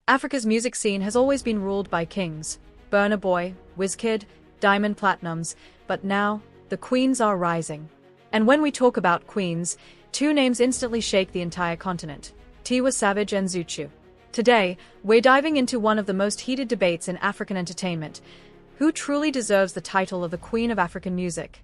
Africa's music scene has always been ruled by kings, Burna Boy, Wizkid, Diamond Platnumz, but now, the queens are rising. And when we talk about queens, two names instantly shake the entire continent: Tiwa Savage and Zuchu. Today, we're diving into one of the most heated debates in African entertainment: who truly deserves the title of the Queen of African Music?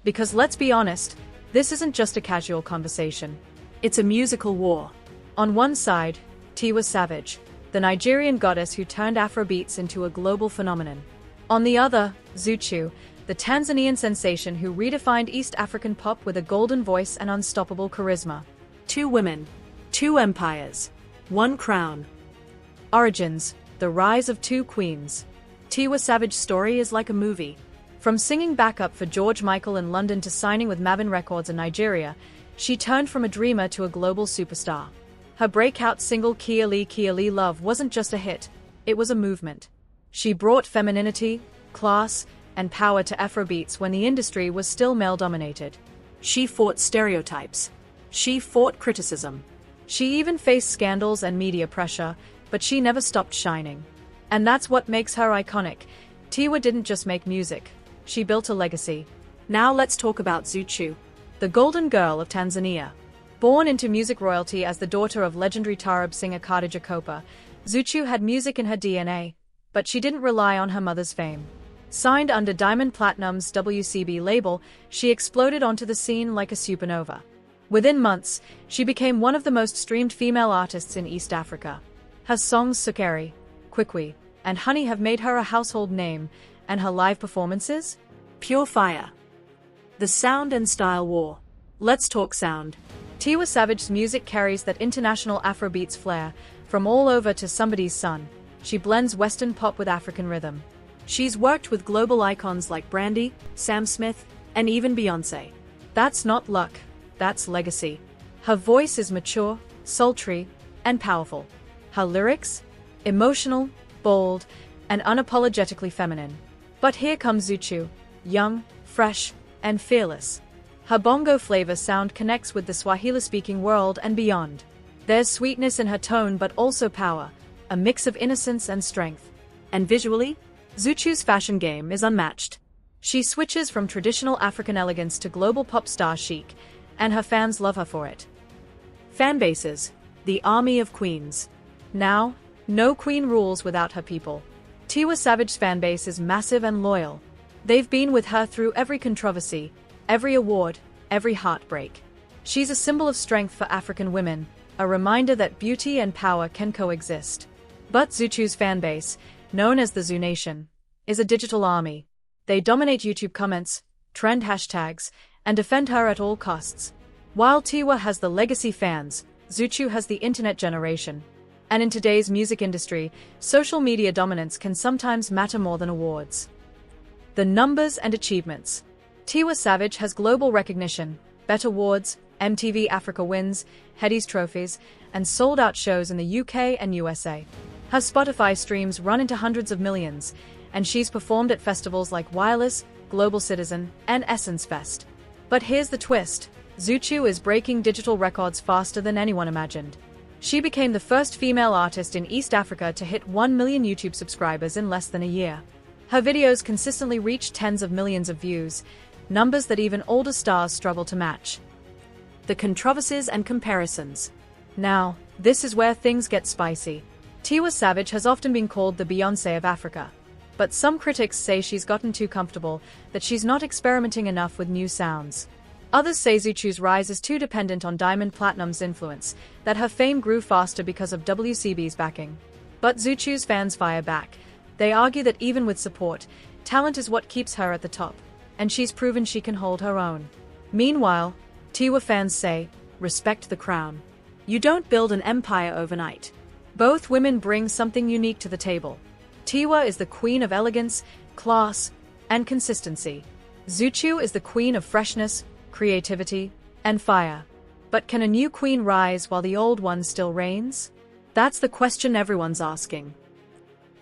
Because let's be honest, this isn't just a casual conversation. It's a musical war. On one side, Tiwa Savage, the Nigerian goddess who turned Afrobeats into a global phenomenon. On the other, Zuchu, the Tanzanian sensation who redefined East African pop with a golden voice and unstoppable charisma. Two women, two empires, one crown. Origins: the rise of two queens. Tiwa Savage's story is like a movie. From singing backup for George Michael in London to signing with Mavin Records in Nigeria, she turned from a dreamer to a global superstar. Her breakout single Kiali Love wasn't just a hit, it was a movement. She brought femininity, class, and power to Afrobeats when the industry was still male-dominated. She fought stereotypes. She fought criticism. She even faced scandals and media pressure, but she never stopped shining. And that's what makes her iconic. Tiwa didn't just make music, she built a legacy. Now let's talk about Zuchu, the golden girl of Tanzania. Born into music royalty as the daughter of legendary taarab singer Khadija Kopa, Zuchu had music in her DNA, but she didn't rely on her mother's fame. Signed under Diamond Platnumz's WCB label, she exploded onto the scene like a supernova. Within months, she became one of the most streamed female artists in East Africa. Her songs Sukari, Kwikwi, and Honey have made her a household name, and her live performances? Pure fire. The sound and style war. Let's talk sound. Tiwa Savage's music carries that international Afrobeats flair, from All Over to Somebody's Son. She blends Western pop with African rhythm. She's worked with global icons like Brandy, Sam Smith, and even Beyoncé. That's not luck, that's legacy. Her voice is mature, sultry, and powerful. Her lyrics? Emotional, bold, and unapologetically feminine. But here comes Zuchu, young, fresh, and fearless. Her bongo flavor sound connects with the Swahili-speaking world and beyond. There's sweetness in her tone but also power, a mix of innocence and strength. And visually, Zuchu's fashion game is unmatched. She switches from traditional African elegance to global pop star chic, and her fans love her for it. Fanbases, the army of queens. Now, no queen rules without her people. Tiwa Savage's fanbase is massive and loyal. They've been with her through every controversy, every award, every heartbreak. She's a symbol of strength for African women, a reminder that beauty and power can coexist. But Zuchu's fanbase, known as the Zoo Nation, is a digital army. They dominate YouTube comments, trend hashtags, and defend her at all costs. While Tiwa has the legacy fans, Zuchu has the internet generation. And in today's music industry, social media dominance can sometimes matter more than awards. The numbers and achievements. Tiwa Savage has global recognition, BET Awards, MTV Africa wins, Headies trophies, and sold-out shows in the UK and USA. Her Spotify streams run into hundreds of millions, and she's performed at festivals like Wireless, Global Citizen, and Essence Fest. But here's the twist: Zuchu is breaking digital records faster than anyone imagined. She became the first female artist in East Africa to hit 1 million YouTube subscribers in less than a year. Her videos consistently reach tens of millions of views, numbers that even older stars struggle to match. The controversies and comparisons. Now, this is where things get spicy. Tiwa Savage has often been called the Beyoncé of Africa. But some critics say she's gotten too comfortable, that she's not experimenting enough with new sounds. Others say Zuchu's rise is too dependent on Diamond Platnumz's influence, that her fame grew faster because of WCB's backing. But Zuchu's fans fire back. They argue that even with support, talent is what keeps her at the top, and she's proven she can hold her own. Meanwhile, Tiwa fans say, respect the crown. You don't build an empire overnight. Both women bring something unique to the table. Tiwa is the queen of elegance, class, and consistency. Zuchu is the queen of freshness, creativity, and fire. But can a new queen rise while the old one still reigns? That's the question everyone's asking.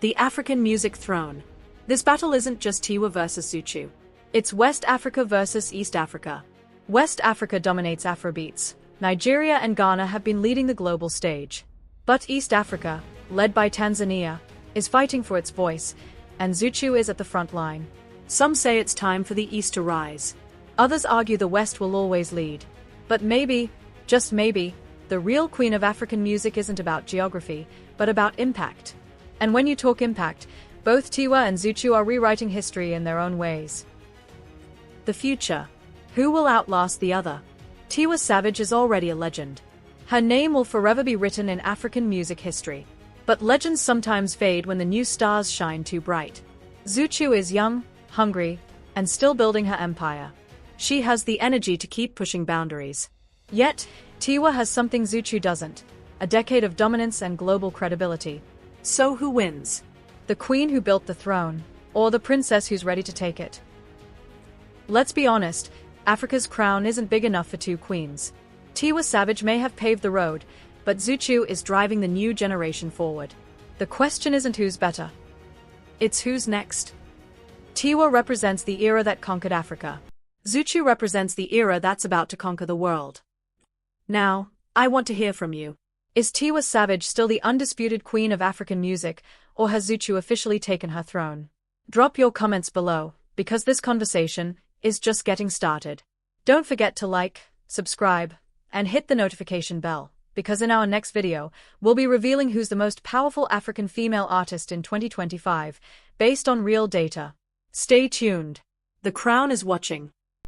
The African music throne. This battle isn't just Tiwa versus Zuchu. It's West Africa versus East Africa. West Africa dominates Afrobeats. Nigeria and Ghana have been leading the global stage. But East Africa, led by Tanzania, is fighting for its voice, and Zuchu is at the front line. Some say it's time for the East to rise. Others argue the West will always lead. But maybe, just maybe, the real queen of African music isn't about geography, but about impact. And when you talk impact, both Tiwa and Zuchu are rewriting history in their own ways. The future. Who will outlast the other? Tiwa Savage is already a legend. Her name will forever be written in African music history. But legends sometimes fade when the new stars shine too bright. Zuchu is young, hungry, and still building her empire. She has the energy to keep pushing boundaries. Yet, Tiwa has something Zuchu doesn't: a decade of dominance and global credibility. So who wins? The queen who built the throne, or the princess who's ready to take it? Let's be honest, Africa's crown isn't big enough for two queens. Tiwa Savage may have paved the road, but Zuchu is driving the new generation forward. The question isn't who's better. It's who's next. Tiwa represents the era that conquered Africa. Zuchu represents the era that's about to conquer the world. Now, I want to hear from you. Is Tiwa Savage still the undisputed queen of African music, or has Zuchu officially taken her throne? Drop your comments below, because this conversation is just getting started. Don't forget to like, subscribe, and hit the notification bell, because in our next video, we'll be revealing who's the most powerful African female artist in 2025, based on real data. Stay tuned. The crown is watching.